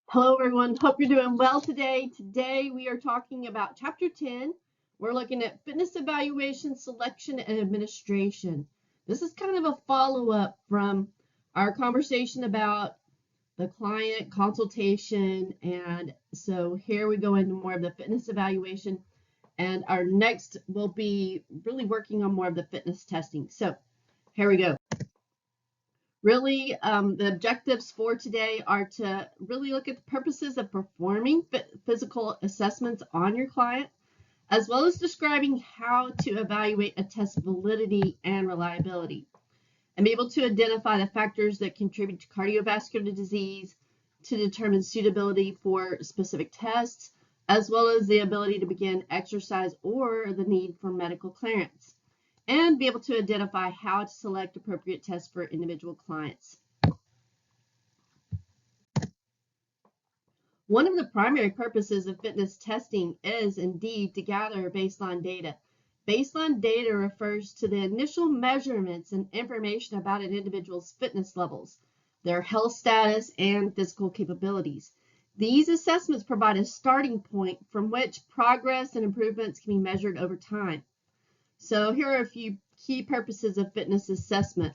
Hello everyone, hope you're doing well today. Today we are talking about Chapter 10. We're looking at fitness evaluation, selection, and administration. This is kind of a follow-up from our conversation about the client consultation, and so here we go into more of the fitness evaluation, and our next will be really working on more of the fitness testing. So here we go. Really, the objectives for today are to really look at the purposes of performing physical assessments on your client, as well as describing how to evaluate a test's validity and reliability, and be able to identify the factors that contribute to cardiovascular disease, to determine suitability for specific tests, as well as the ability to begin exercise or the need for medical clearance, and be able to identify how to select appropriate tests for individual clients. One of the primary purposes of fitness testing is indeed to gather baseline data. Baseline data refers to the initial measurements and information about an individual's fitness levels, their health status, and physical capabilities. These assessments provide a starting point from which progress and improvements can be measured over time. So here are a few key purposes of fitness assessment.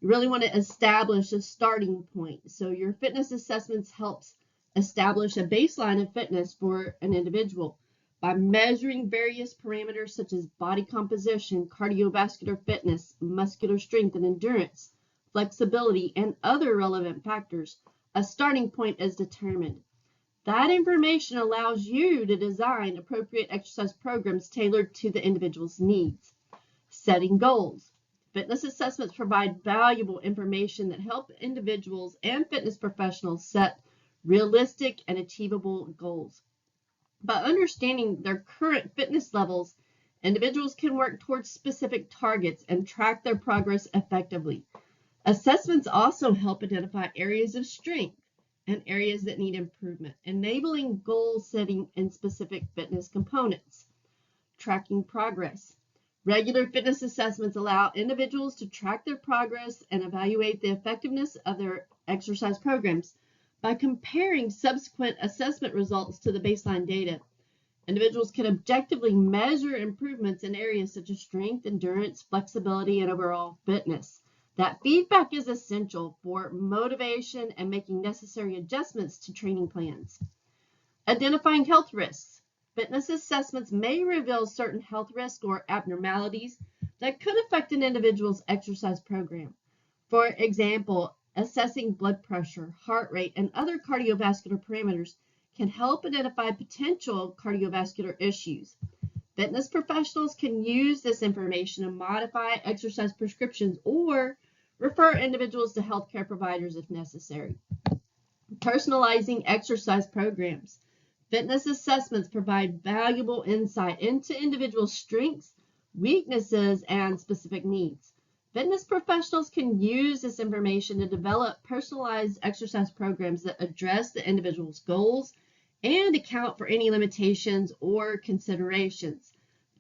You really want to establish a starting point. So your fitness assessments helps establish a baseline of fitness for an individual by measuring various parameters such as body composition, cardiovascular fitness, muscular strength and endurance, flexibility, and other relevant factors. A starting point is determined. That information allows you to design appropriate exercise programs tailored to the individual's needs. Setting goals. Fitness assessments provide valuable information that help individuals and fitness professionals set realistic and achievable goals. By understanding their current fitness levels, individuals can work towards specific targets and track their progress effectively. Assessments also help identify areas of strength and areas that need improvement, enabling goal setting in specific fitness components. Tracking progress. Regular fitness assessments allow individuals to track their progress and evaluate the effectiveness of their exercise programs. By comparing subsequent assessment results to the baseline data, individuals can objectively measure improvements in areas such as strength, endurance, flexibility, and overall fitness. That feedback is essential for motivation and making necessary adjustments to training plans. Identifying health risks. Fitness assessments may reveal certain health risks or abnormalities that could affect an individual's exercise program. For example, assessing blood pressure, heart rate, and other cardiovascular parameters can help identify potential cardiovascular issues. Fitness professionals can use this information to modify exercise prescriptions or refer individuals to healthcare providers if necessary. Personalizing exercise programs. Fitness assessments provide valuable insight into individuals' strengths, weaknesses, and specific needs. Fitness professionals can use this information to develop personalized exercise programs that address the individual's goals and account for any limitations or considerations.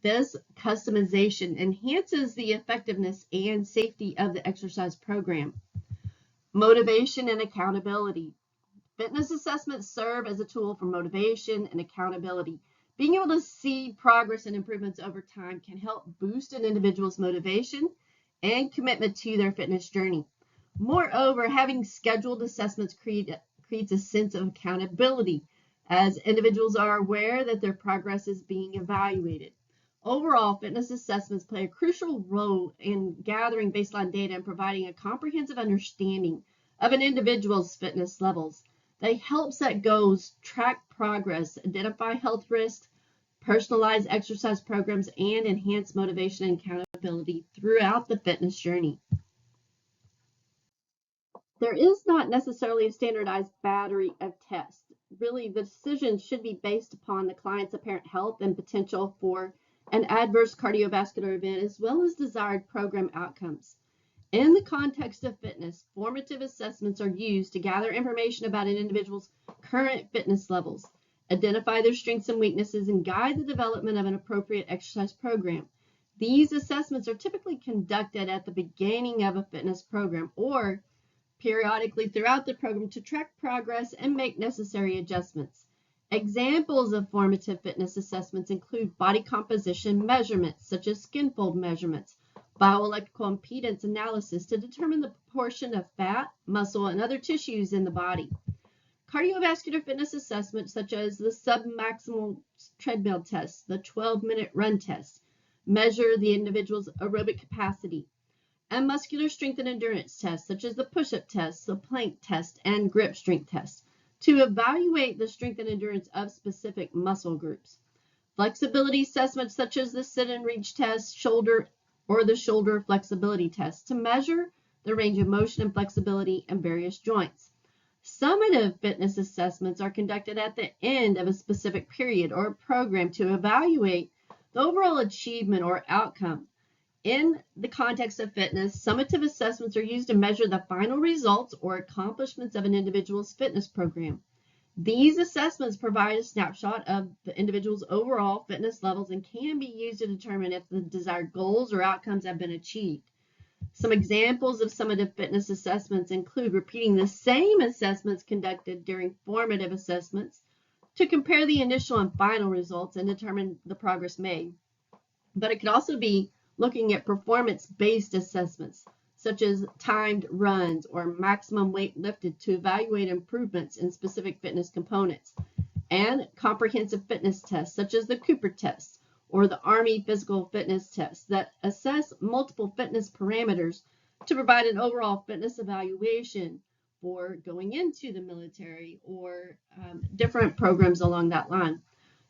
This customization enhances the effectiveness and safety of the exercise program. Motivation and accountability. Fitness assessments serve as a tool for motivation and accountability. Being able to see progress and improvements over time can help boost an individual's motivation and commitment to their fitness journey. Moreover, having scheduled assessments creates a sense of accountability as individuals are aware that their progress is being evaluated. Overall, fitness assessments play a crucial role in gathering baseline data and providing a comprehensive understanding of an individual's fitness levels. They help set goals, track progress, identify health risks, personalize exercise programs, and enhance motivation and accountability throughout the fitness journey. There is not necessarily a standardized battery of tests. Really, the decision should be based upon the client's apparent health and potential for an adverse cardiovascular event, as well as desired program outcomes. In the context of fitness, formative assessments are used to gather information about an individual's current fitness levels, identify their strengths and weaknesses, and guide the development of an appropriate exercise program. These assessments are typically conducted at the beginning of a fitness program or periodically throughout the program to track progress and make necessary adjustments. Examples of formative fitness assessments include body composition measurements, such as skin fold measurements, bioelectrical impedance analysis to determine the proportion of fat, muscle, and other tissues in the body. Cardiovascular fitness assessments, such as the submaximal treadmill test, the 12-minute run test, measure the individual's aerobic capacity, and muscular strength and endurance tests, such as the push-up test, the plank test, and grip strength test, to evaluate the strength and endurance of specific muscle groups. Flexibility assessments, such as the sit and reach test, shoulder flexibility test, to measure the range of motion and flexibility in various joints. Summative fitness assessments are conducted at the end of a specific period or program to evaluate the overall achievement or outcome. In the context of fitness, summative assessments are used to measure the final results or accomplishments of an individual's fitness program. These assessments provide a snapshot of the individual's overall fitness levels and can be used to determine if the desired goals or outcomes have been achieved. Some examples of summative fitness assessments include repeating the same assessments conducted during formative assessments to compare the initial and final results and determine the progress made. But it could also be looking at performance-based assessments, such as timed runs or maximum weight lifted to evaluate improvements in specific fitness components, and comprehensive fitness tests, such as the Cooper test or the Army Physical Fitness Test, that assess multiple fitness parameters to provide an overall fitness evaluation for going into the military or different programs along that line.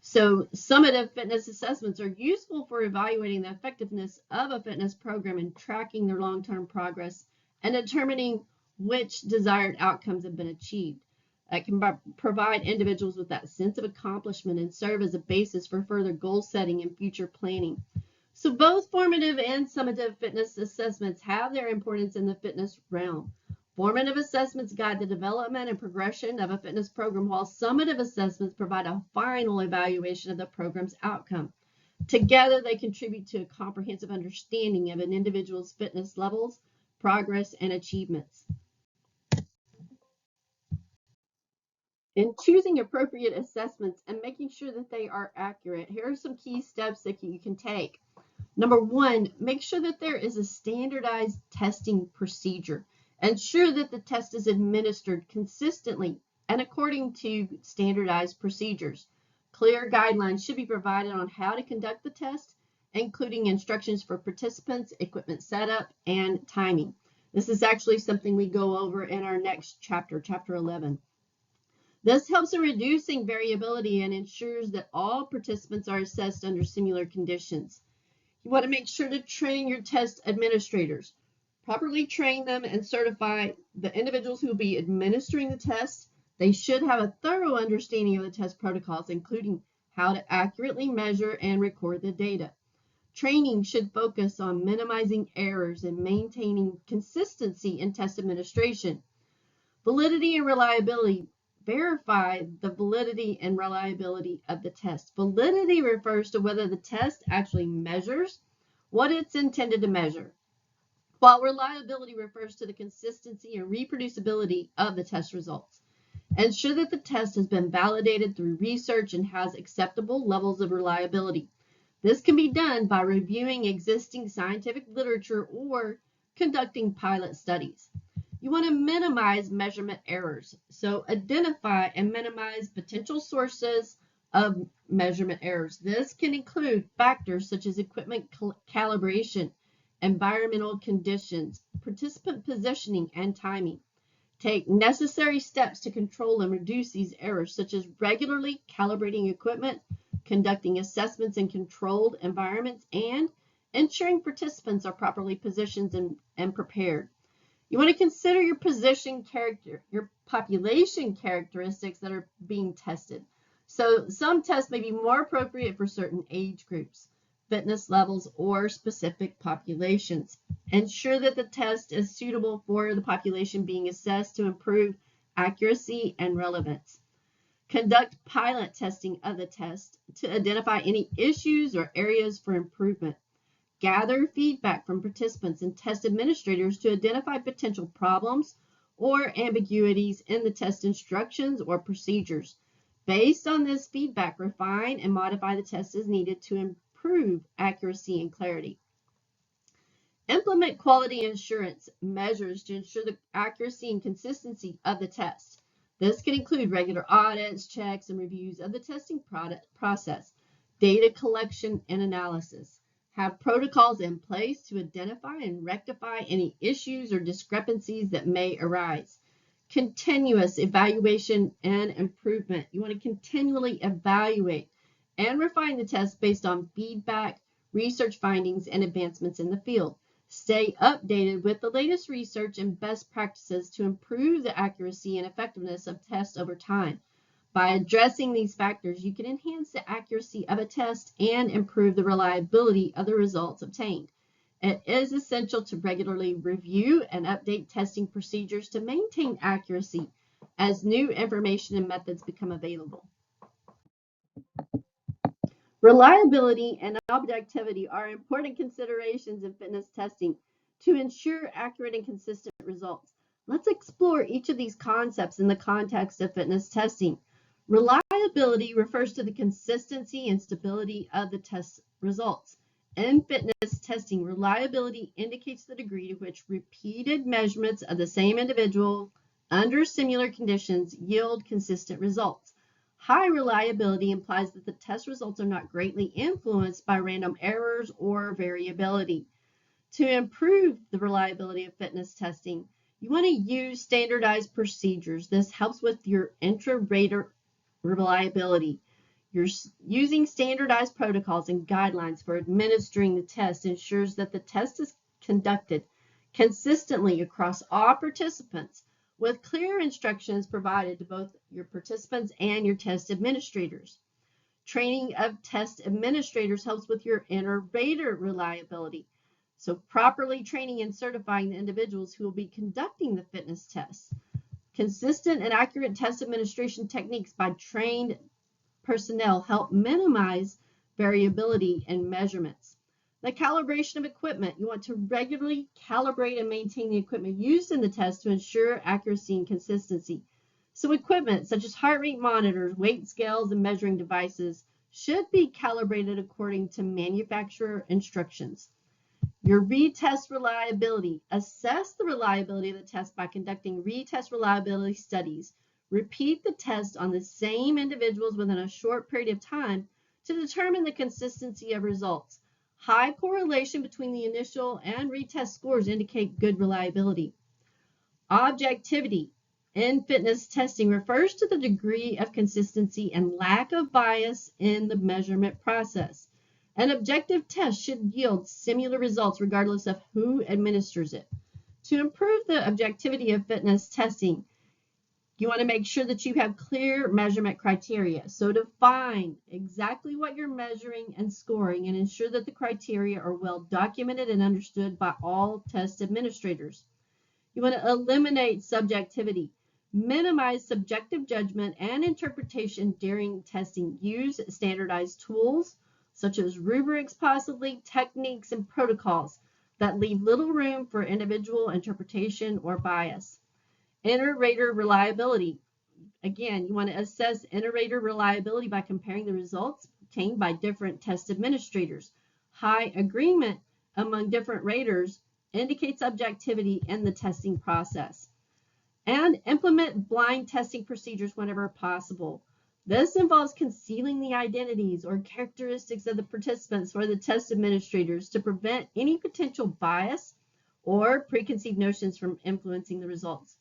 So summative fitness assessments are useful for evaluating the effectiveness of a fitness program and tracking their long-term progress and determining which desired outcomes have been achieved. That can provide individuals with that sense of accomplishment and serve as a basis for further goal setting and future planning. So both formative and summative fitness assessments have their importance in the fitness realm. Formative assessments guide the development and progression of a fitness program, while summative assessments provide a final evaluation of the program's outcome. Together, they contribute to a comprehensive understanding of an individual's fitness levels, progress, and achievements. In choosing appropriate assessments and making sure that they are accurate, here are some key steps that you can take. Number one, make sure that there is a standardized testing procedure. Ensure that the test is administered consistently and according to standardized procedures. Clear guidelines should be provided on how to conduct the test, including instructions for participants, equipment setup, and timing. This is actually something we go over in our next chapter, chapter 11. This helps in reducing variability and ensures that all participants are assessed under similar conditions. You want to make sure to train your test administrators. Properly train them and certify the individuals who will be administering the test. They should have a thorough understanding of the test protocols, including how to accurately measure and record the data. Training should focus on minimizing errors and maintaining consistency in test administration. Validity and reliability. Verify the validity and reliability of the test. Validity refers to whether the test actually measures what it's intended to measure, while reliability refers to the consistency and reproducibility of the test results. Ensure that the test has been validated through research and has acceptable levels of reliability. This can be done by reviewing existing scientific literature or conducting pilot studies. You want to minimize measurement errors. So identify and minimize potential sources of measurement errors. This can include factors such as equipment calibration, environmental conditions, participant positioning, and timing. Take necessary steps to control and reduce these errors, such as regularly calibrating equipment, conducting assessments in controlled environments, and ensuring participants are properly positioned and prepared. You want to consider your population characteristics that are being tested. So some tests may be more appropriate for certain age groups, fitness levels, or specific populations. Ensure that the test is suitable for the population being assessed to improve accuracy and relevance. Conduct pilot testing of the test to identify any issues or areas for improvement. Gather feedback from participants and test administrators to identify potential problems or ambiguities in the test instructions or procedures. Based on this feedback, refine and modify the test as needed to improve accuracy and clarity. Implement quality assurance measures to ensure the accuracy and consistency of the test. This can include regular audits, checks, and reviews of the testing process, data collection and analysis. Have protocols in place to identify and rectify any issues or discrepancies that may arise. Continuous evaluation and improvement. You want to continually evaluate and refine the test based on feedback, research findings, and advancements in the field. Stay updated with the latest research and best practices to improve the accuracy and effectiveness of tests over time. By addressing these factors, you can enhance the accuracy of a test and improve the reliability of the results obtained. It is essential to regularly review and update testing procedures to maintain accuracy as new information and methods become available. Reliability and objectivity are important considerations in fitness testing to ensure accurate and consistent results. Let's explore each of these concepts in the context of fitness testing. Reliability refers to the consistency and stability of the test results. In fitness testing, reliability indicates the degree to which repeated measurements of the same individual under similar conditions yield consistent results. High reliability implies that the test results are not greatly influenced by random errors or variability. To improve the reliability of fitness testing, you want to use standardized procedures. This helps with your intra-rater reliability. You're using standardized protocols and guidelines for administering the test ensures that the test is conducted consistently across all participants with clear instructions provided to both your participants and your test administrators. Training of test administrators helps with your inter-rater reliability. So properly training and certifying the individuals who will be conducting the fitness tests. Consistent and accurate test administration techniques by trained personnel help minimize variability in measurements. The calibration of equipment. You want to regularly calibrate and maintain the equipment used in the test to ensure accuracy and consistency. So equipment such as heart rate monitors, weight scales, and measuring devices should be calibrated according to manufacturer instructions. Your retest reliability. Assess the reliability of the test by conducting retest reliability studies. Repeat the test on the same individuals within a short period of time to determine the consistency of results. High correlation between the initial and retest scores indicate good reliability. Objectivity in fitness testing refers to the degree of consistency and lack of bias in the measurement process. An objective test should yield similar results regardless of who administers it. To improve the objectivity of fitness testing, you want to make sure that you have clear measurement criteria. So define exactly what you're measuring and scoring and ensure that the criteria are well documented and understood by all test administrators. You want to eliminate subjectivity. Minimize subjective judgment and interpretation during testing. Use standardized tools such as rubrics, possibly techniques and protocols that leave little room for individual interpretation or bias. Inter-rater reliability. Again, you want to assess inter-rater reliability by comparing the results obtained by different test administrators. High agreement among different raters indicates objectivity in the testing process. And implement blind testing procedures whenever possible. This involves concealing the identities or characteristics of the participants for the test administrators to prevent any potential bias or preconceived notions from influencing the results.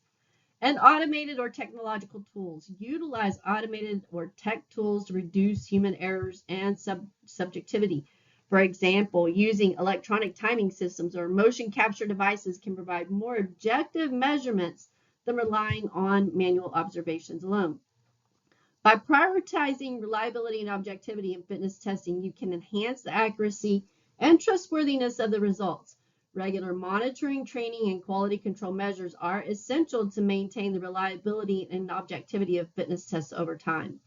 And automated or technological tools. Utilize automated or tech tools to reduce human errors and subjectivity. For example, using electronic timing systems or motion capture devices can provide more objective measurements than relying on manual observations alone. By prioritizing reliability and objectivity in fitness testing, you can enhance the accuracy and trustworthiness of the results. Regular monitoring, training, and quality control measures are essential to maintain the reliability and objectivity of fitness tests over time.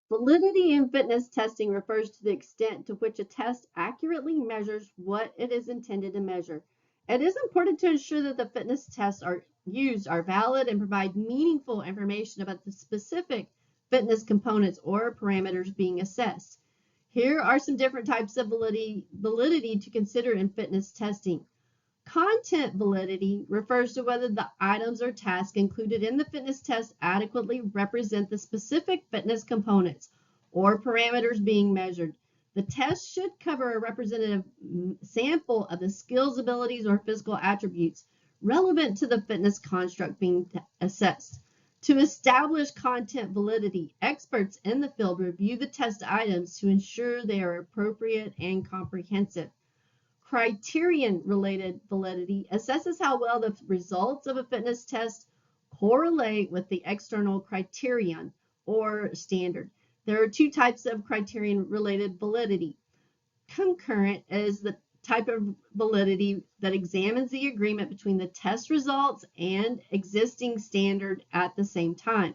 Validity in fitness testing refers to the extent to which a test accurately measures what it is intended to measure. It is important to ensure that the fitness tests used are valid and provide meaningful information about the specific fitness components or parameters being assessed. Here are some different types of validity to consider in fitness testing. Content validity refers to whether the items or tasks included in the fitness test adequately represent the specific fitness components or parameters being measured. The test should cover a representative sample of the skills, abilities, or physical attributes relevant to the fitness construct being assessed. To establish content validity, experts in the field review the test items to ensure they are appropriate and comprehensive. Criterion-related validity assesses how well the results of a fitness test correlate with the external criterion or standard. There are two types of criterion-related validity. Concurrent is the type of validity that examines the agreement between the test results and existing standard at the same time.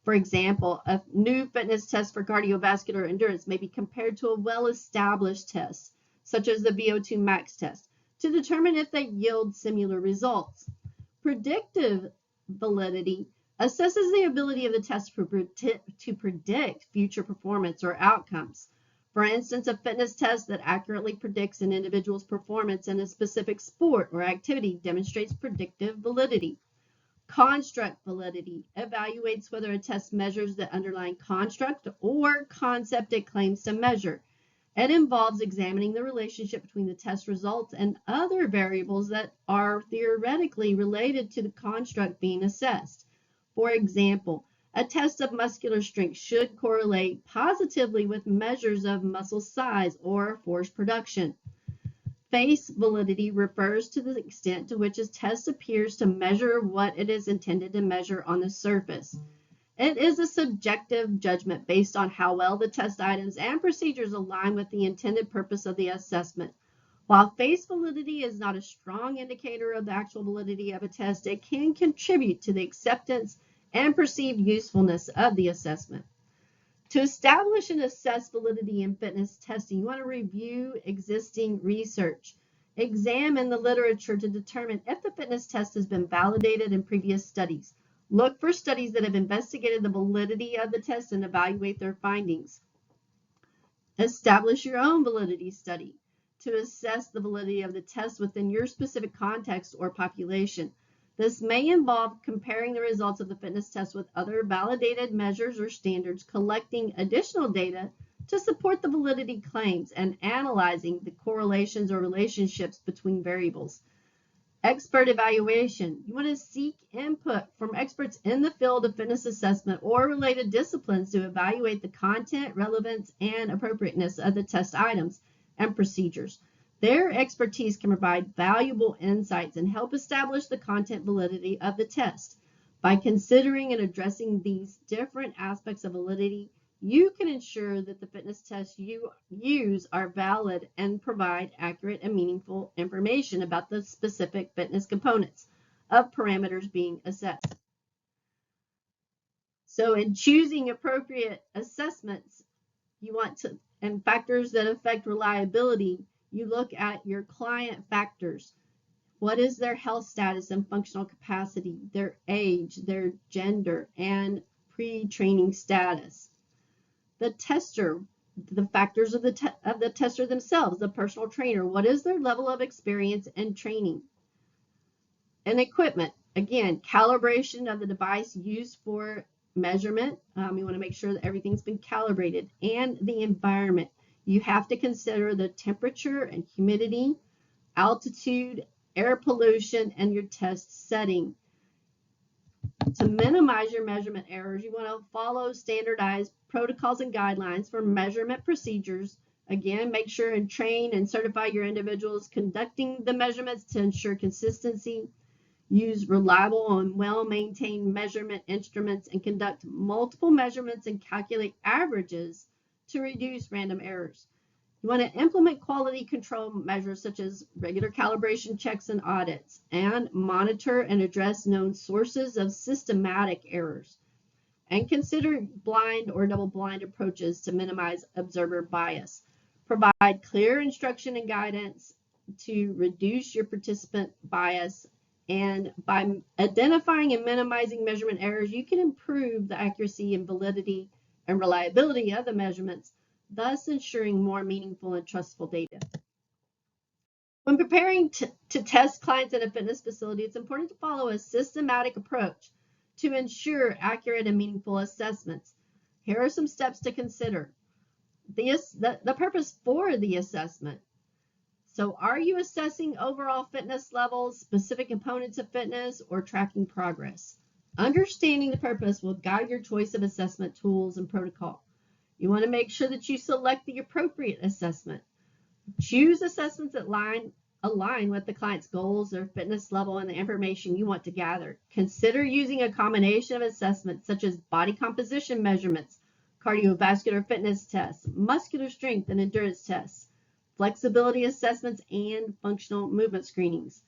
For example, a new fitness test for cardiovascular endurance may be compared to a well-established test, such as the VO2 max test, to determine if they yield similar results. Predictive validity assesses the ability of the test to predict future performance or outcomes. For instance, a fitness test that accurately predicts an individual's performance in a specific sport or activity demonstrates predictive validity. Construct validity evaluates whether a test measures the underlying construct or concept it claims to measure. It involves examining the relationship between the test results and other variables that are theoretically related to the construct being assessed. For example, a test of muscular strength should correlate positively with measures of muscle size or force production. Face validity refers to the extent to which a test appears to measure what it is intended to measure on the surface. It is a subjective judgment based on how well the test items and procedures align with the intended purpose of the assessment. While face validity is not a strong indicator of the actual validity of a test, it can contribute to the acceptance and perceived usefulness of the assessment. To establish and assess validity in fitness testing, you want to review existing research. Examine the literature to determine if the fitness test has been validated in previous studies. Look for studies that have investigated the validity of the test and evaluate their findings. Establish your own validity study to assess the validity of the test within your specific context or population. This may involve comparing the results of the fitness test with other validated measures or standards, collecting additional data to support the validity claims, and analyzing the correlations or relationships between variables. Expert evaluation. You want to seek input from experts in the field of fitness assessment or related disciplines to evaluate the content, relevance, and appropriateness of the test items and procedures. Their expertise can provide valuable insights and help establish the content validity of the test. By considering and addressing these different aspects of validity, you can ensure that the fitness tests you use are valid and provide accurate and meaningful information about the specific fitness components of parameters being assessed. So in choosing appropriate assessments, you want to, and factors that affect reliability, you look at your client factors. What is their health status and functional capacity, their age, their gender, and pre-training status. The tester, the factors of the tester themselves, the personal trainer, what is their level of experience and training? And equipment, again, calibration of the device used for measurement. You want to make sure that everything's been calibrated. And the environment. You have to consider the temperature and humidity, altitude, air pollution, and your test setting. To minimize your measurement errors, you want to follow standardized protocols and guidelines for measurement procedures. Again, make sure and train and certify your individuals conducting the measurements to ensure consistency. Use reliable and well-maintained measurement instruments and conduct multiple measurements and calculate averages to reduce random errors. You want to implement quality control measures such as regular calibration checks and audits, and monitor and address known sources of systematic errors. And consider blind or double-blind approaches to minimize observer bias. Provide clear instruction and guidance to reduce your participant bias, and by identifying and minimizing measurement errors, you can improve the accuracy and validity and reliability of the measurements, thus ensuring more meaningful and trustful data. When preparing to test clients in a fitness facility, it's important to follow a systematic approach to ensure accurate and meaningful assessments. Here are some steps to consider. The purpose for the assessment. So are you assessing overall fitness levels, specific components of fitness, or tracking progress? Understanding the purpose will guide your choice of assessment tools and protocol. You want to make sure that you select the appropriate assessment. Choose assessments that align with the client's goals, their fitness level, and the information you want to gather. Consider using a combination of assessments such as body composition measurements, cardiovascular fitness tests, muscular strength and endurance tests, flexibility assessments, and functional movement screenings.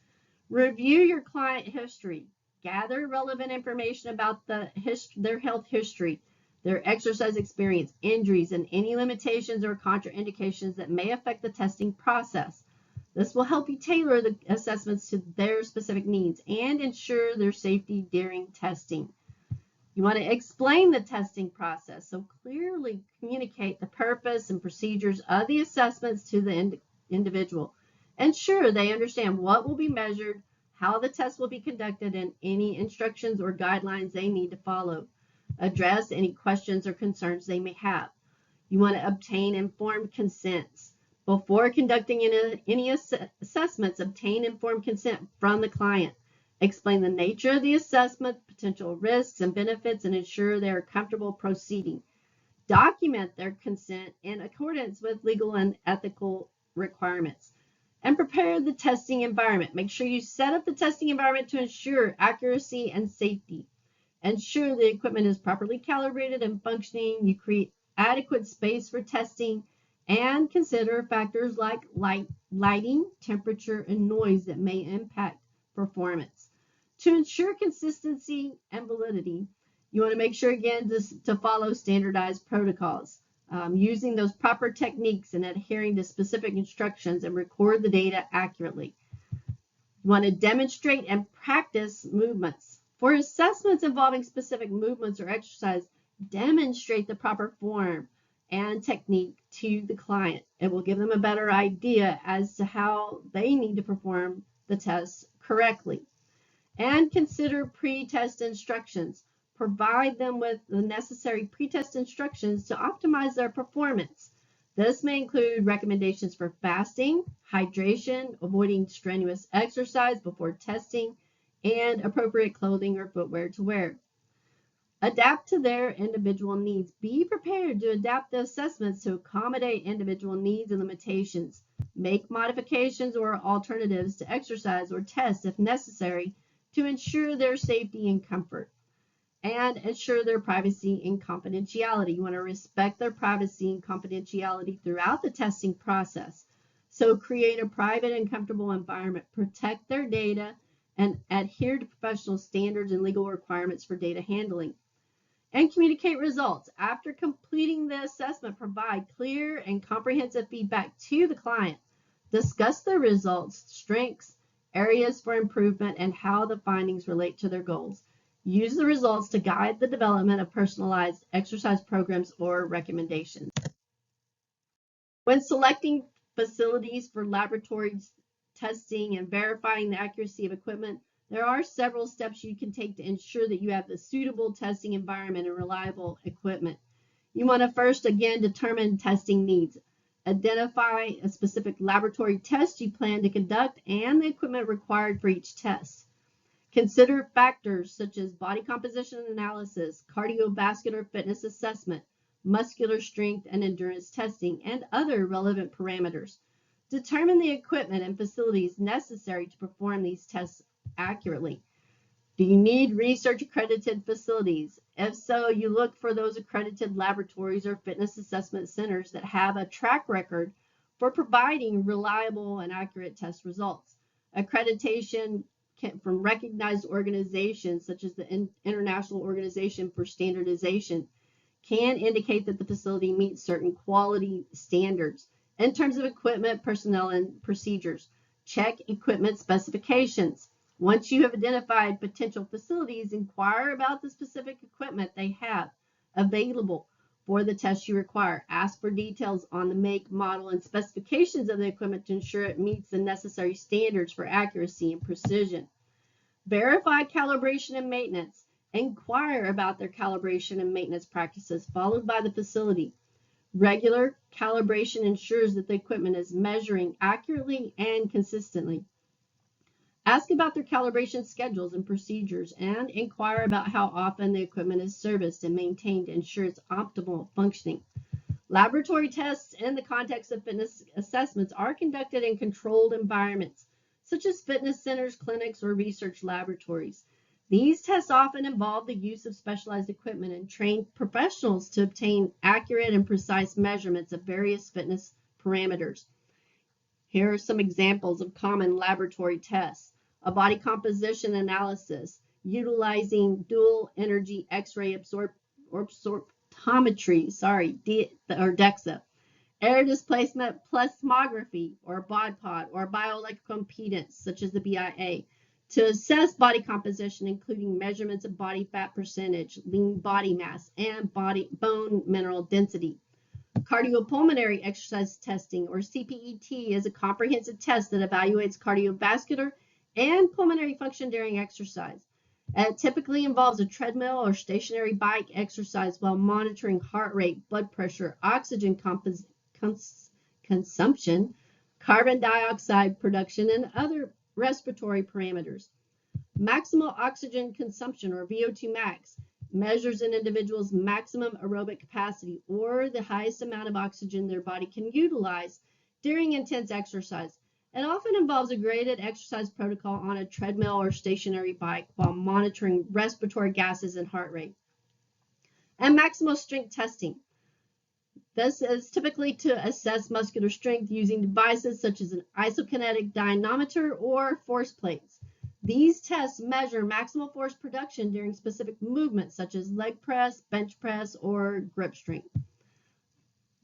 Review your client history. Gather relevant information about their health history, their exercise experience, injuries, and any limitations or contraindications that may affect the testing process. This will help you tailor the assessments to their specific needs and ensure their safety during testing. You want to explain the testing process, so clearly communicate the purpose and procedures of the assessments to the individual. Ensure they understand what will be measured, how the test will be conducted, and any instructions or guidelines they need to follow. Address any questions or concerns they may have. You want to obtain informed consents. Before conducting any assessments, obtain informed consent from the client. Explain the nature of the assessment, potential risks and benefits, and ensure they are comfortable proceeding. Document their consent in accordance with legal and ethical requirements. And prepare the testing environment. Make sure you set up the testing environment to ensure accuracy and safety. Ensure the equipment is properly calibrated and functioning. You create adequate space for testing, and consider factors like lighting, temperature, and noise that may impact performance. To ensure consistency and validity, you want to make sure, again, to follow standardized protocols, using those proper techniques and adhering to specific instructions, and record the data accurately. You want to demonstrate and practice movements. For assessments involving specific movements or exercise, demonstrate the proper form and technique to the client. It will give them a better idea as to how they need to perform the test correctly. And consider pre-test instructions. Provide them with the necessary pre-test instructions to optimize their performance. This may include recommendations for fasting, hydration, avoiding strenuous exercise before testing, and appropriate clothing or footwear to wear. Adapt to their individual needs. Be prepared to adapt the assessments to accommodate individual needs and limitations. Make modifications or alternatives to exercise or tests if necessary to ensure their safety and comfort. And ensure their privacy and confidentiality. You want to respect their privacy and confidentiality throughout the testing process. So create a private and comfortable environment. Protect their data and adhere to professional standards and legal requirements for data handling. And communicate results. After completing the assessment, provide clear and comprehensive feedback to the client. Discuss the results, strengths, areas for improvement, and how the findings relate to their goals. Use the results to guide the development of personalized exercise programs or recommendations. When selecting facilities for laboratory testing and verifying the accuracy of equipment, there are several steps you can take to ensure that you have the suitable testing environment and reliable equipment. You want to first, again, determine testing needs. Identify a specific laboratory test you plan to conduct and the equipment required for each test. Consider factors such as body composition analysis, cardiovascular fitness assessment, muscular strength and endurance testing, and other relevant parameters. Determine the equipment and facilities necessary to perform these tests accurately. Do you need research accredited facilities? If so, you look for those accredited laboratories or fitness assessment centers that have a track record for providing reliable and accurate test results. Accreditation from recognized organizations such as the International Organization for Standardization can indicate that the facility meets certain quality standards in terms of equipment, personnel, and procedures. Check equipment specifications. Once you have identified potential facilities, inquire about the specific equipment they have available for the test you require. Ask for details on the make, model, and specifications of the equipment to ensure it meets the necessary standards for accuracy and precision. Verify calibration and maintenance. Inquire about their calibration and maintenance practices, followed by the facility. Regular calibration ensures that the equipment is measuring accurately and consistently. Ask about their calibration schedules and procedures, and inquire about how often the equipment is serviced and maintained to ensure its optimal functioning. Laboratory tests in the context of fitness assessments are conducted in controlled environments, such as fitness centers, clinics, or research laboratories. These tests often involve the use of specialized equipment and trained professionals to obtain accurate and precise measurements of various fitness parameters. Here are some examples of common laboratory tests. A body composition analysis utilizing dual energy X-ray absorptiometry, or DEXA, air displacement plethysmography, or BODPOD, or bioelectrical impedance, such as the BIA, to assess body composition, including measurements of body fat percentage, lean body mass, and bone mineral density. Cardiopulmonary exercise testing, or CPET, is a comprehensive test that evaluates cardiovascular and pulmonary function during exercise. It typically involves a treadmill or stationary bike exercise while monitoring heart rate, blood pressure, oxygen consumption, carbon dioxide production, and other respiratory parameters. Maximal oxygen consumption, or VO2 max, measures an individual's maximum aerobic capacity, or the highest amount of oxygen their body can utilize during intense exercise. It often involves a graded exercise protocol on a treadmill or stationary bike while monitoring respiratory gases and heart rate. And maximal strength testing. This is typically to assess muscular strength using devices such as an isokinetic dynamometer or force plates. These tests measure maximal force production during specific movements such as leg press, bench press, or grip strength.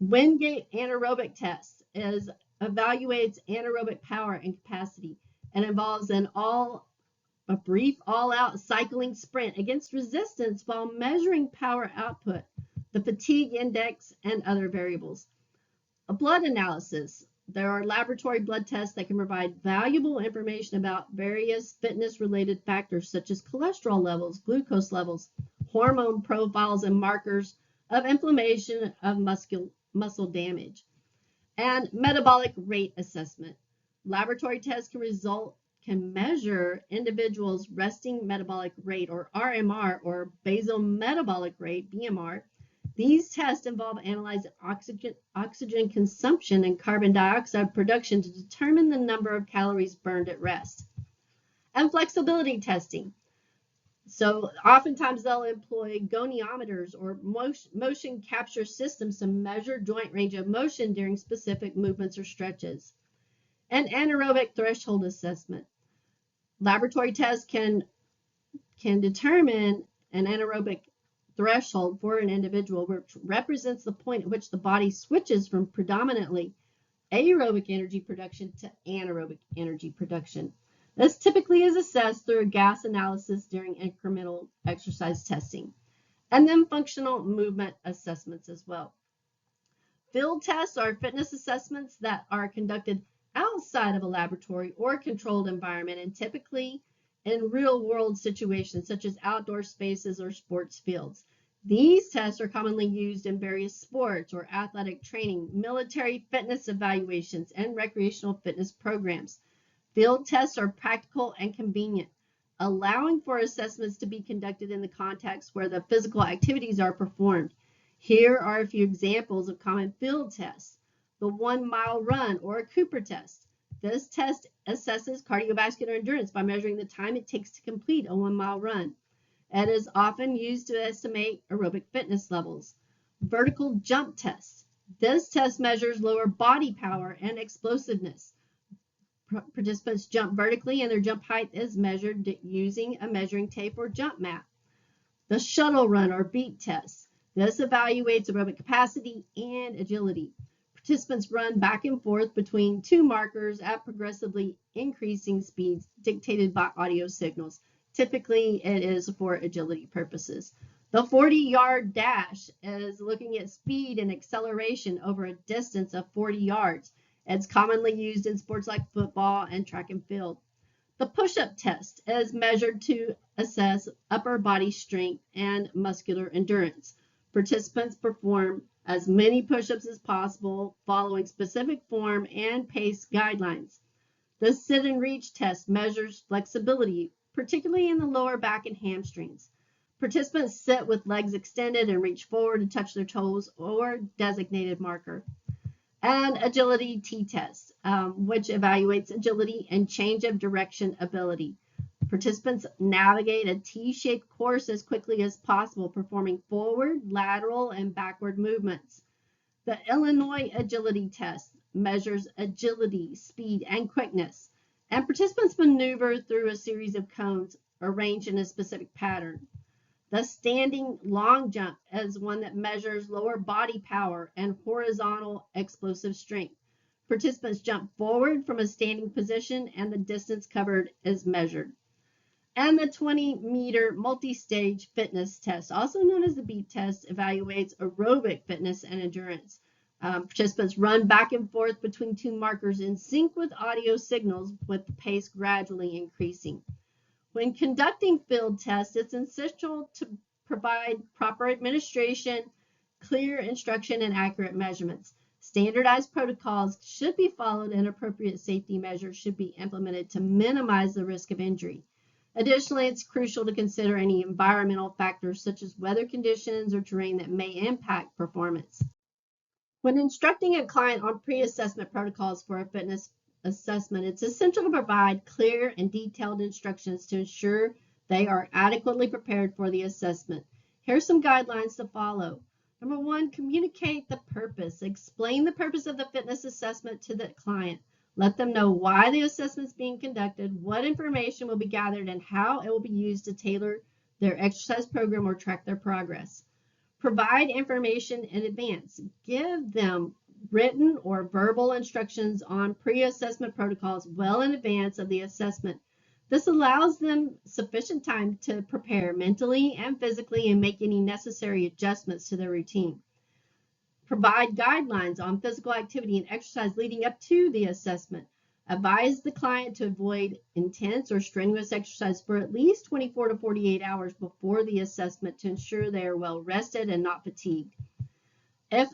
Wingate anaerobic test evaluates anaerobic power and capacity and involves a brief all-out cycling sprint against resistance while measuring power output, the fatigue index, and other variables. A blood analysis. There are laboratory blood tests that can provide valuable information about various fitness-related factors such as cholesterol levels, glucose levels, hormone profiles, and markers of inflammation of muscle damage. And metabolic rate assessment. Laboratory tests can measure individuals' resting metabolic rate, or RMR, or basal metabolic rate, BMR. These tests involve analyzing oxygen consumption and carbon dioxide production to determine the number of calories burned at rest. And flexibility testing. So oftentimes they'll employ goniometers or motion capture systems to measure joint range of motion during specific movements or stretches. And anaerobic threshold assessment. Laboratory tests can determine an anaerobic threshold for an individual, which represents the point at which the body switches from predominantly aerobic energy production to anaerobic energy production. This typically is assessed through a gas analysis during incremental exercise testing. And then functional movement assessments as well. Field tests are fitness assessments that are conducted outside of a laboratory or controlled environment, and typically in real-world situations such as outdoor spaces or sports fields. These tests are commonly used in various sports or athletic training, military fitness evaluations, and recreational fitness programs. Field tests are practical and convenient, allowing for assessments to be conducted in the context where the physical activities are performed. Here are a few examples of common field tests. The 1 mile run, or a Cooper test. This test assesses cardiovascular endurance by measuring the time it takes to complete a 1 mile run. It is often used to estimate aerobic fitness levels. Vertical jump test. This test measures lower body power and explosiveness. Participants jump vertically and their jump height is measured using a measuring tape or jump mat. The shuttle run, or beat test. This evaluates aerobic capacity and agility. Participants run back and forth between two markers at progressively increasing speeds dictated by audio signals. Typically, it is for agility purposes. The 40-yard dash is looking at speed and acceleration over a distance of 40 yards. It's commonly used in sports like football and track and field. The push-up test is measured to assess upper body strength and muscular endurance. Participants perform as many push-ups as possible, following specific form and pace guidelines. The sit and reach test measures flexibility, particularly in the lower back and hamstrings. Participants sit with legs extended and reach forward to touch their toes or designated marker. And agility t-test, which evaluates agility and change of direction ability. Participants navigate a T-shaped course as quickly as possible, performing forward, lateral, and backward movements. The Illinois agility test measures agility, speed, and quickness, and participants maneuver through a series of cones arranged in a specific pattern. The standing long jump is one that measures lower body power and horizontal explosive strength. Participants jump forward from a standing position and the distance covered is measured. And the 20-meter multi-stage fitness test, also known as the beat test, evaluates aerobic fitness and endurance. Participants run back and forth between two markers in sync with audio signals, with the pace gradually increasing. When conducting field tests, it's essential to provide proper administration, clear instruction, and accurate measurements. Standardized protocols should be followed and appropriate safety measures should be implemented to minimize the risk of injury. Additionally, it's crucial to consider any environmental factors such as weather conditions or terrain that may impact performance. When instructing a client on pre-assessment protocols for a fitness assessment, it's essential to provide clear and detailed instructions to ensure they are adequately prepared for the assessment. Here's some guidelines to follow. Number 1, communicate the purpose. Explain the purpose of the fitness assessment to the client. Let them know why the assessment is being conducted, what information will be gathered, and how it will be used to tailor their exercise program or track their progress. Provide information in advance. Give them written or verbal instructions on pre-assessment protocols well in advance of the assessment. This allows them sufficient time to prepare mentally and physically and make any necessary adjustments to their routine. Provide guidelines on physical activity and exercise leading up to the assessment. Advise the client to avoid intense or strenuous exercise for at least 24 to 48 hours before the assessment to ensure they are well rested and not fatigued. If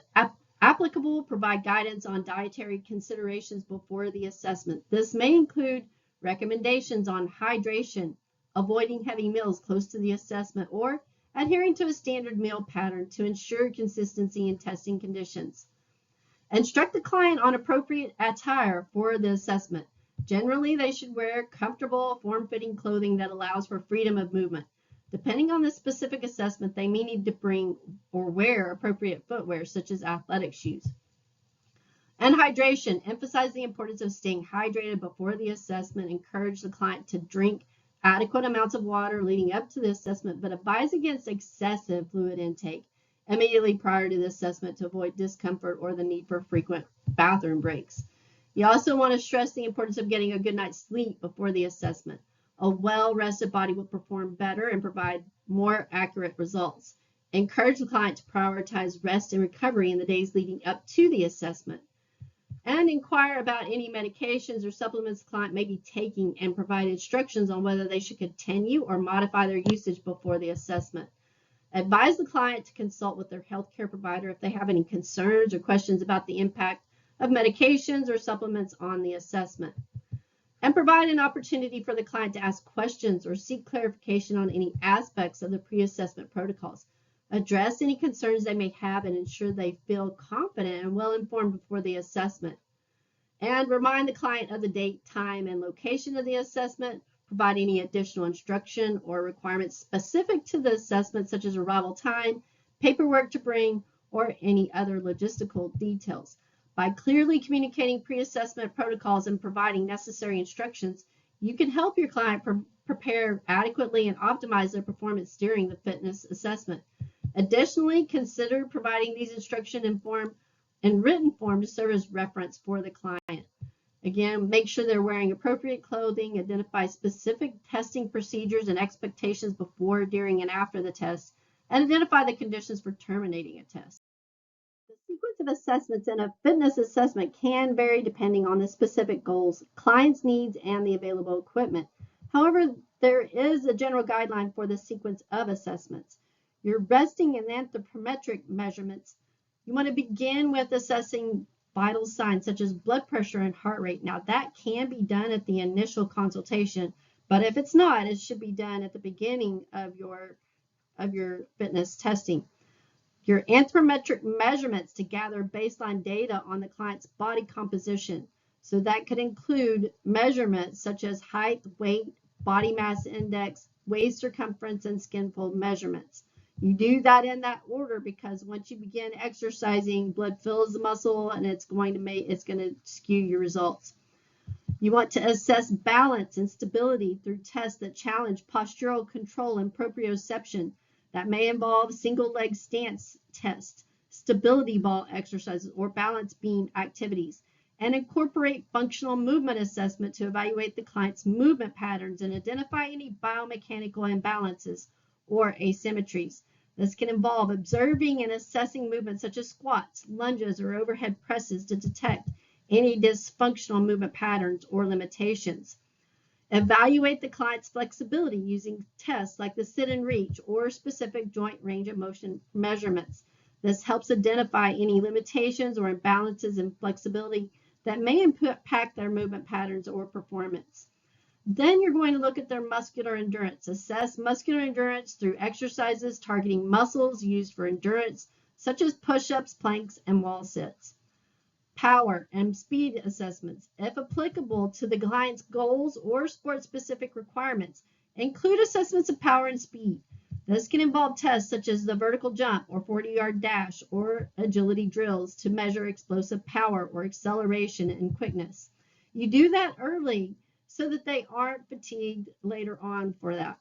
applicable, provide guidance on dietary considerations before the assessment. This may include recommendations on hydration, avoiding heavy meals close to the assessment, or adhering to a standard meal pattern to ensure consistency in testing conditions. Instruct the client on appropriate attire for the assessment. Generally, they should wear comfortable, form-fitting clothing that allows for freedom of movement. Depending on the specific assessment, they may need to bring or wear appropriate footwear, such as athletic shoes. And hydration. Emphasize the importance of staying hydrated before the assessment. Encourage the client to drink adequate amounts of water leading up to the assessment, but advise against excessive fluid intake immediately prior to the assessment to avoid discomfort or the need for frequent bathroom breaks. You also want to stress the importance of getting a good night's sleep before the assessment. A well-rested body will perform better and provide more accurate results. Encourage the client to prioritize rest and recovery in the days leading up to the assessment. And inquire about any medications or supplements the client may be taking and provide instructions on whether they should continue or modify their usage before the assessment. Advise the client to consult with their healthcare provider if they have any concerns or questions about the impact of medications or supplements on the assessment. And provide an opportunity for the client to ask questions or seek clarification on any aspects of the pre-assessment protocols. Address any concerns they may have and ensure they feel confident and well informed before the assessment. And remind the client of the date, time, and location of the assessment. Provide any additional instruction or requirements specific to the assessment, such as arrival time, paperwork to bring, or any other logistical details. By clearly communicating pre-assessment protocols and providing necessary instructions, you can help your client prepare adequately and optimize their performance during the fitness assessment. Additionally, consider providing these instructions in form in written form to serve as reference for the client. Again, make sure they're wearing appropriate clothing, identify specific testing procedures and expectations before, during, and after the test, and identify the conditions for terminating a test. The sequence of assessments in a fitness assessment can vary depending on the specific goals, client's needs, and the available equipment. However, there is a general guideline for the sequence of assessments. Your resting and anthropometric measurements, you want to begin with assessing vital signs such as blood pressure and heart rate. Now, that can be done at the initial consultation, but if it's not, it should be done at the beginning of your fitness testing. Your anthropometric measurements to gather baseline data on the client's body composition. So that could include measurements such as height, weight, body mass index, waist circumference, and skin fold measurements. You do that in that order because once you begin exercising, blood fills the muscle and it's going to skew your results. You want to assess balance and stability through tests that challenge postural control and proprioception. That may involve single leg stance tests, stability ball exercises, or balance beam activities, and incorporate functional movement assessment to evaluate the client's movement patterns and identify any biomechanical imbalances or asymmetries. This can involve observing and assessing movements such as squats, lunges, or overhead presses to detect any dysfunctional movement patterns or limitations. Evaluate the client's flexibility using tests like the sit and reach or specific joint range of motion measurements. This helps identify any limitations or imbalances in flexibility that may impact their movement patterns or performance. Then you're going to look at their muscular endurance. Assess muscular endurance through exercises targeting muscles used for endurance, such as push-ups, planks, and wall sits. Power and speed assessments, if applicable to the client's goals or sport-specific requirements, include assessments of power and speed. This can involve tests such as the vertical jump or 40-yard dash or agility drills to measure explosive power or acceleration and quickness. You do that early so that they aren't fatigued later on for that.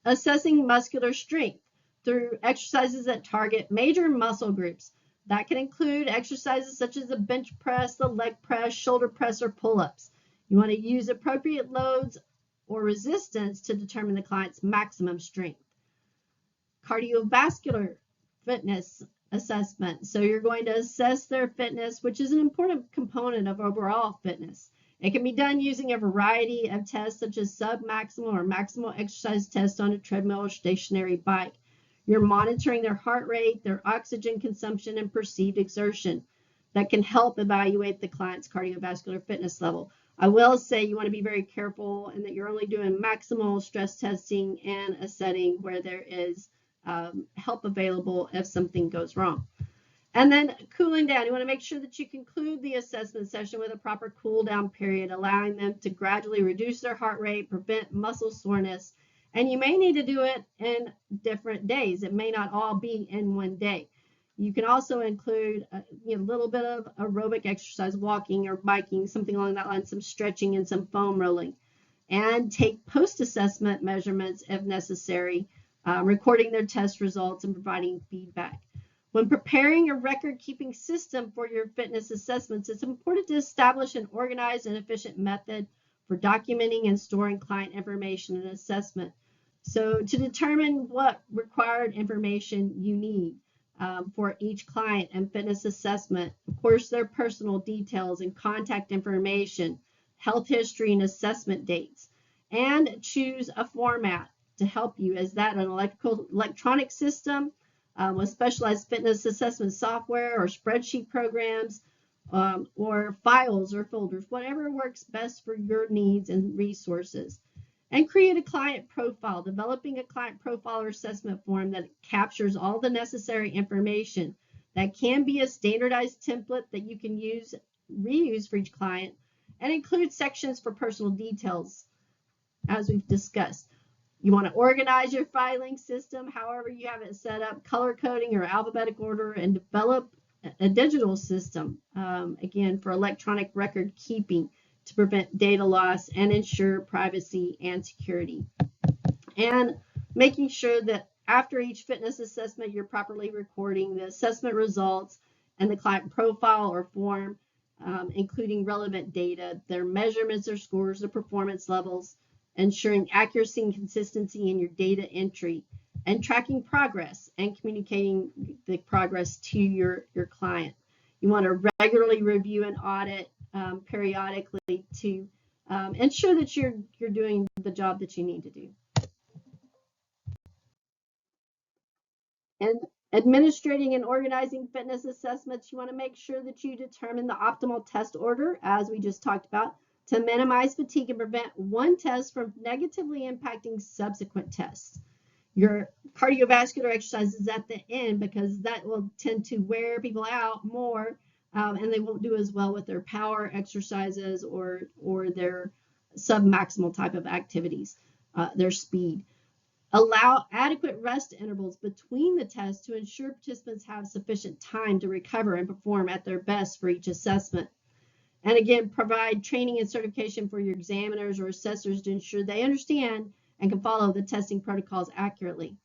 Assessing muscular strength through exercises that target major muscle groups. That can include exercises such as the bench press, the leg press, shoulder press, or pull-ups. You want to use appropriate loads or resistance to determine the client's maximum strength. Cardiovascular fitness assessment. So you're going to assess their fitness, which is an important component of overall fitness. It can be done using a variety of tests such as sub-maximal or maximal exercise tests on a treadmill or stationary bike. You're monitoring their heart rate, their oxygen consumption, and perceived exertion. That can help evaluate the client's cardiovascular fitness level. I will say you want to be very careful and that you're only doing maximal stress testing in a setting where there is help available if something goes wrong. And then cooling down. You want to make sure that you conclude the assessment session with a proper cool down period, allowing them to gradually reduce their heart rate, prevent muscle soreness. And you may need to do it in different days. It may not all be in one day. You can also include a little bit of aerobic exercise, walking or biking, something along that line, some stretching and some foam rolling. And take post-assessment measurements if necessary, recording their test results and providing feedback. When preparing a record-keeping system for your fitness assessments, it's important to establish an organized and efficient method for documenting and storing client information and assessment. So to determine what required information you need for each client and fitness assessment, of course, their personal details and contact information, health history and assessment dates, and choose a format to help you. Is that an electronic system with specialized fitness assessment software or spreadsheet programs, or files or folders, whatever works best for your needs and resources. And create a client profile, developing a client profile or assessment form that captures all the necessary information. That can be a standardized template that you can reuse for each client, and include sections for personal details, as we've discussed. You want to organize your filing system, however you have it set up, color coding or alphabetical order, and develop a digital system, again, for electronic record keeping to prevent data loss and ensure privacy and security. And making sure that after each fitness assessment, you're properly recording the assessment results and the client profile or form, including relevant data, their measurements, their scores, their performance levels, ensuring accuracy and consistency in your data entry, and tracking progress and communicating the progress to your client. You want to regularly review and audit periodically to ensure that you're doing the job that you need to do. And administrating and organizing fitness assessments, you want to make sure that you determine the optimal test order, as we just talked about, to minimize fatigue and prevent one test from negatively impacting subsequent tests. Your cardiovascular exercises at the end, because that will tend to wear people out more, and they won't do as well with their power exercises or their submaximal type of activities, their speed. Allow adequate rest intervals between the tests to ensure participants have sufficient time to recover and perform at their best for each assessment. And again, provide training and certification for your examiners or assessors to ensure they understand and can follow the testing protocols accurately.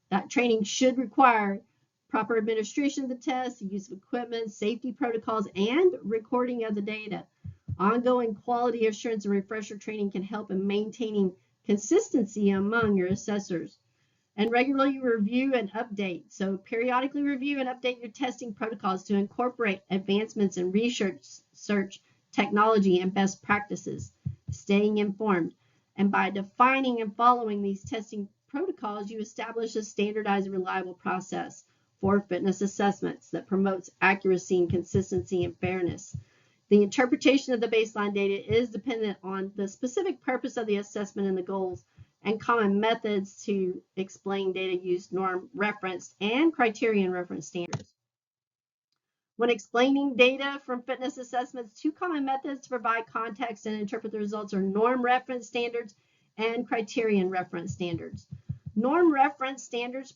That training should require proper administration of the test, use of equipment, safety protocols, and recording of the data. Ongoing quality assurance and refresher training can help in maintaining consistency among your assessors. And regularly review and update. So periodically review and update your testing protocols to incorporate advancements in research, technology, and best practices. Staying informed. And by defining and following these testing protocols, you establish a standardized and reliable process for fitness assessments that promotes accuracy and consistency and fairness. The interpretation of the baseline data is dependent on the specific purpose of the assessment and the goals, and common methods to explain data use, norm referenced, and criterion reference standards. When explaining data from fitness assessments, two common methods to provide context and interpret the results are norm reference standards and criterion reference standards. Norm reference standards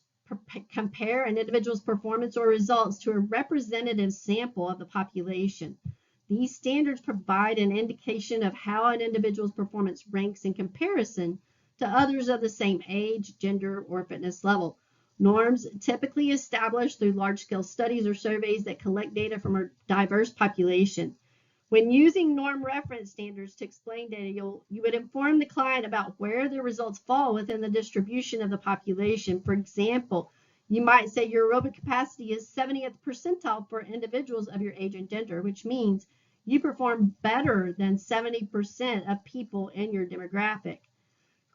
compare an individual's performance or results to a representative sample of the population. These standards provide an indication of how an individual's performance ranks in comparison to others of the same age, gender, or fitness level. Norms typically established through large-scale studies or surveys that collect data from a diverse population. When using norm reference standards to explain data, you would inform the client about where their results fall within the distribution of the population. For example, you might say your aerobic capacity is 70th percentile for individuals of your age and gender, which means you perform better than 70% of people in your demographic.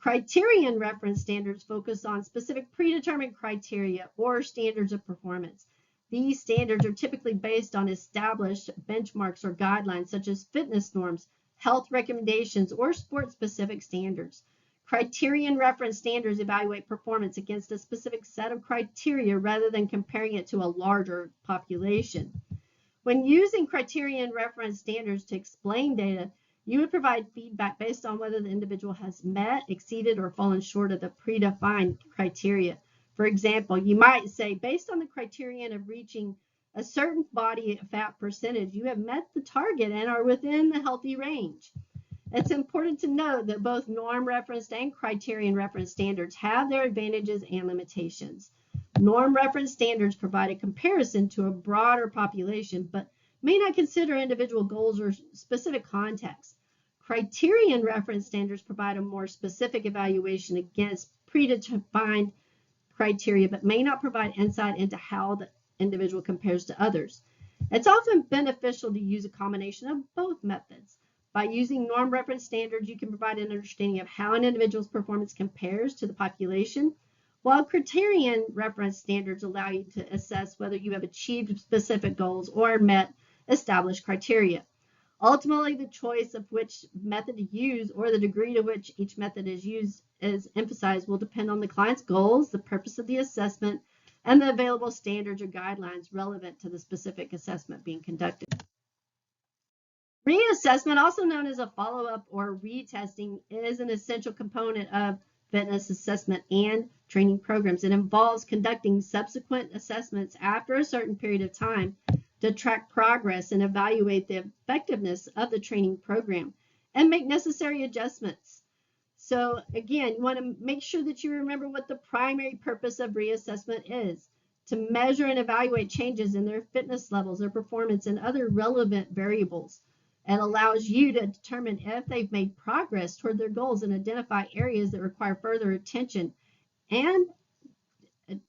Criterion reference standards focus on specific predetermined criteria or standards of performance. These standards are typically based on established benchmarks or guidelines such as fitness norms, health recommendations, or sport-specific standards. Criterion reference standards evaluate performance against a specific set of criteria rather than comparing it to a larger population. When using criterion reference standards to explain data, you would provide feedback based on whether the individual has met, exceeded, or fallen short of the predefined criteria. For example, you might say, based on the criterion of reaching a certain body fat percentage, you have met the target and are within the healthy range. It's important to note that both norm referenced and criterion reference standards have their advantages and limitations. Norm reference standards provide a comparison to a broader population, but may not consider individual goals or specific contexts. Criterion reference standards provide a more specific evaluation against predefined criteria, but may not provide insight into how the individual compares to others. It's often beneficial to use a combination of both methods. By using norm reference standards, you can provide an understanding of how an individual's performance compares to the population, while criterion reference standards allow you to assess whether you have achieved specific goals or met established criteria. Ultimately, the choice of which method to use or the degree to which each method is used is emphasized will depend on the client's goals, the purpose of the assessment, and the available standards or guidelines relevant to the specific assessment being conducted. Reassessment, also known as a follow-up or retesting, is an essential component of fitness assessment and training programs. It involves conducting subsequent assessments after a certain period of time to track progress and evaluate the effectiveness of the training program and make necessary adjustments. So again, you want to make sure that you remember what the primary purpose of reassessment is. to measure and evaluate changes in their fitness levels, their performance, and other relevant variables. It allows you to determine if they've made progress toward their goals and identify areas that require further attention and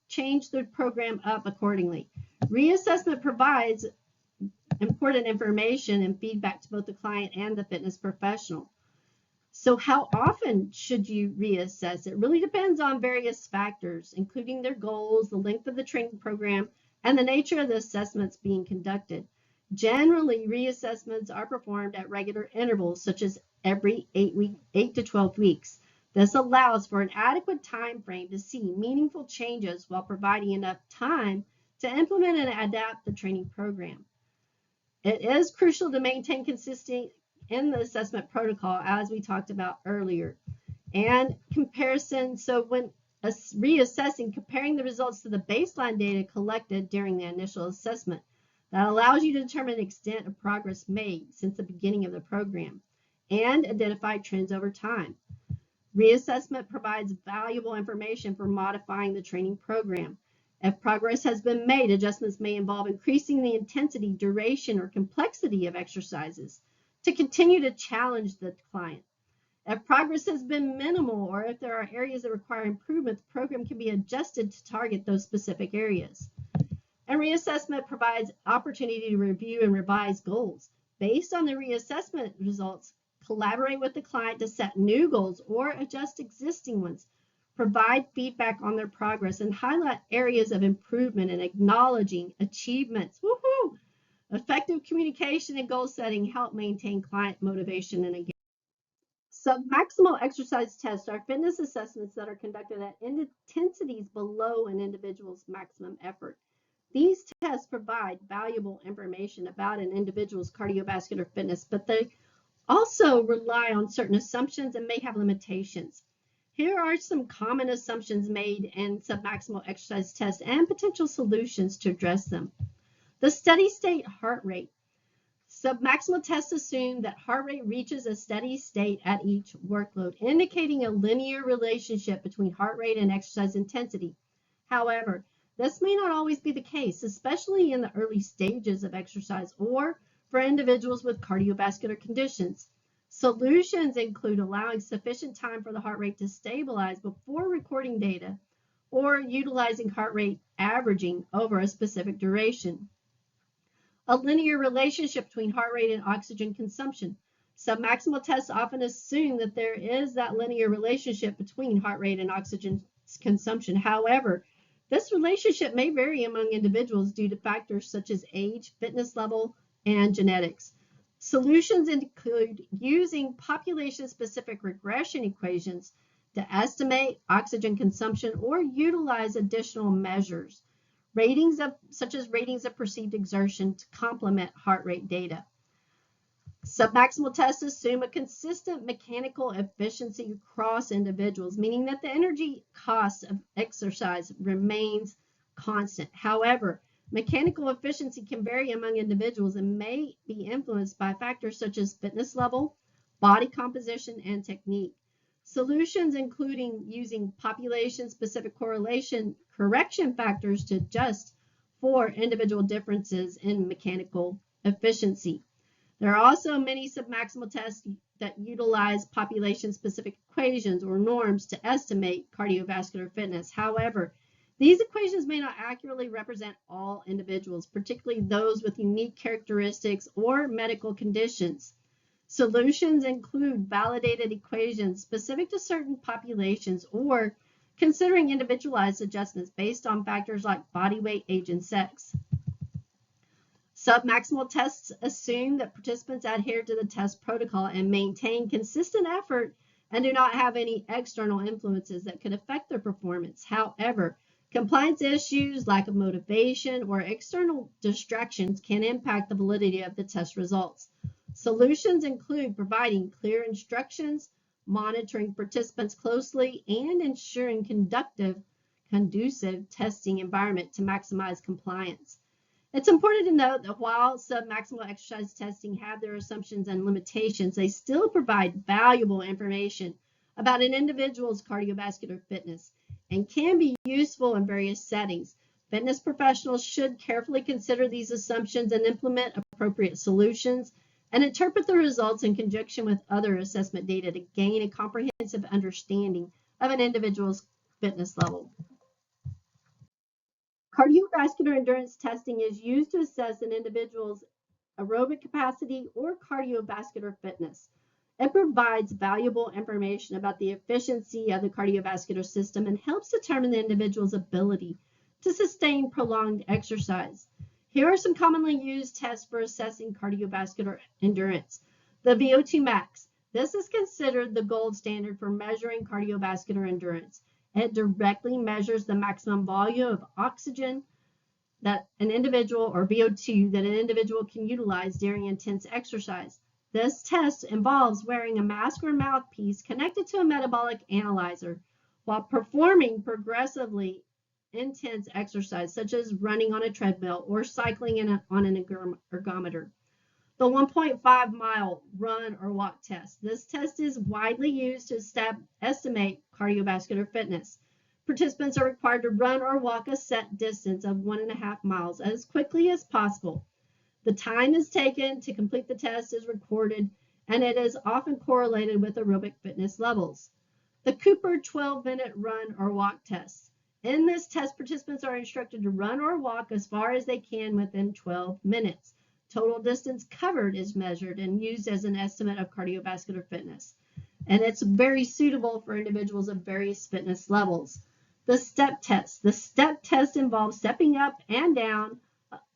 change the program up accordingly. Reassessment provides important information and feedback to both the client and the fitness professional. So how often should you reassess? It really depends on various factors, including their goals, the length of the training program, and the nature of the assessments being conducted. Generally, reassessments are performed at regular intervals, such as every 8 to 12 weeks. This allows for an adequate time frame to see meaningful changes while providing enough time to implement and adapt the training program. It is crucial to maintain consistency in the assessment protocol, as we talked about earlier, and comparison. So when reassessing, comparing the results to the baseline data collected during the initial assessment, that allows you to determine the extent of progress made since the beginning of the program and identify trends over time. Reassessment provides valuable information for modifying the training program. If progress has been made, adjustments may involve increasing the intensity, duration, or complexity of exercises to continue to challenge the client. If progress has been minimal, or if there are areas that require improvement, the program can be adjusted to target those specific areas. And reassessment provides opportunity to review and revise goals. Based on the reassessment results, collaborate with the client to set new goals or adjust existing ones. Provide feedback on their progress and highlight areas of improvement and acknowledging achievements. Woohoo! Effective communication and goal setting help maintain client motivation and engagement. Submaximal exercise tests are fitness assessments that are conducted at intensities below an individual's maximum effort. These tests provide valuable information about an individual's cardiovascular fitness, but they also rely on certain assumptions and may have limitations. Here are some common assumptions made in submaximal exercise tests and potential solutions to address them. The steady state heart rate. Submaximal tests assume that heart rate reaches a steady state at each workload, indicating a linear relationship between heart rate and exercise intensity. However, this may not always be the case, especially in the early stages of exercise or for individuals with cardiovascular conditions. Solutions include allowing sufficient time for the heart rate to stabilize before recording data or utilizing heart rate averaging over a specific duration. A linear relationship between heart rate and oxygen consumption. Submaximal tests often assume that there is that linear relationship between heart rate and oxygen consumption. However, this relationship may vary among individuals due to factors such as age, fitness level, and genetics. Solutions include using population-specific regression equations to estimate oxygen consumption or utilize additional measures, such as ratings of perceived exertion to complement heart rate data. Submaximal tests assume a consistent mechanical efficiency across individuals, meaning that the energy cost of exercise remains constant. However, mechanical efficiency can vary among individuals and may be influenced by factors such as fitness level, body composition, and technique. Solutions including using population-specific correction factors to adjust for individual differences in mechanical efficiency. There are also many submaximal tests that utilize population-specific equations or norms to estimate cardiovascular fitness. However, these equations may not accurately represent all individuals, particularly those with unique characteristics or medical conditions. Solutions include validated equations specific to certain populations or considering individualized adjustments based on factors like body weight, age, and sex. Submaximal tests assume that participants adhere to the test protocol and maintain consistent effort and do not have any external influences that could affect their performance. However, compliance issues, lack of motivation, or external distractions can impact the validity of the test results. Solutions include providing clear instructions, monitoring participants closely, and ensuring conducive testing environment to maximize compliance. It's important to note that while submaximal exercise testing have their assumptions and limitations, they still provide valuable information about an individual's cardiovascular fitness and can be useful in various settings. Fitness professionals should carefully consider these assumptions and implement appropriate solutions and interpret the results in conjunction with other assessment data to gain a comprehensive understanding of an individual's fitness level. Cardiovascular endurance testing is used to assess an individual's aerobic capacity or cardiovascular fitness. It provides valuable information about the efficiency of the cardiovascular system and helps determine the individual's ability to sustain prolonged exercise. Here are some commonly used tests for assessing cardiovascular endurance. The VO2 max. This is considered the gold standard for measuring cardiovascular endurance. It directly measures the maximum volume of oxygen that an individual, or VO2, that an individual can utilize during intense exercise. This test involves wearing a mask or mouthpiece connected to a metabolic analyzer while performing progressively intense exercise, such as running on a treadmill or cycling on an ergometer. The 1.5-mile run or walk test. This test is widely used to estimate cardiovascular fitness. Participants are required to run or walk a set distance of 1.5 miles as quickly as possible. The time is taken to complete the test is recorded, and it is often correlated with aerobic fitness levels. The Cooper 12-minute run or walk test. In this test, participants are instructed to run or walk as far as they can within 12 minutes. Total distance covered is measured and used as an estimate of cardiovascular fitness, and it's very suitable for individuals of various fitness levels. The step test. The step test involves stepping up and down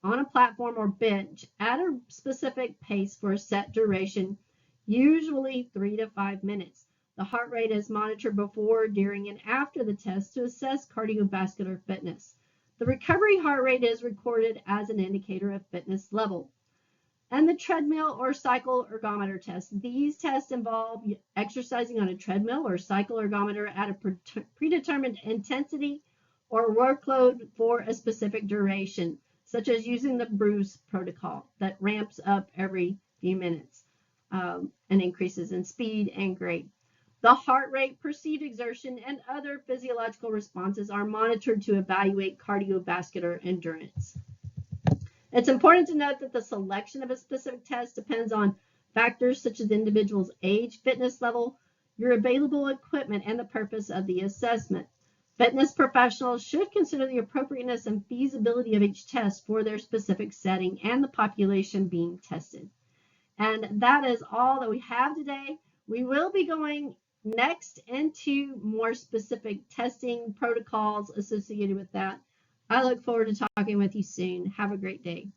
on a platform or bench at a specific pace for a set duration, usually 3 to 5 minutes. The heart rate is monitored before, during, and after the test to assess cardiovascular fitness. The recovery heart rate is recorded as an indicator of fitness level. And the treadmill or cycle ergometer test. These tests involve exercising on a treadmill or cycle ergometer at a predetermined intensity or workload for a specific duration, such as using the Bruce protocol that ramps up every few minutes and increases in speed and grade. The heart rate, perceived exertion, and other physiological responses are monitored to evaluate cardiovascular endurance. It's important to note that the selection of a specific test depends on factors such as the individual's age, fitness level, your available equipment, and the purpose of the assessment. Fitness professionals should consider the appropriateness and feasibility of each test for their specific setting and the population being tested. And that is all that we have today. We will be going next into more specific testing protocols associated with that. I look forward to talking with you soon. Have a great day.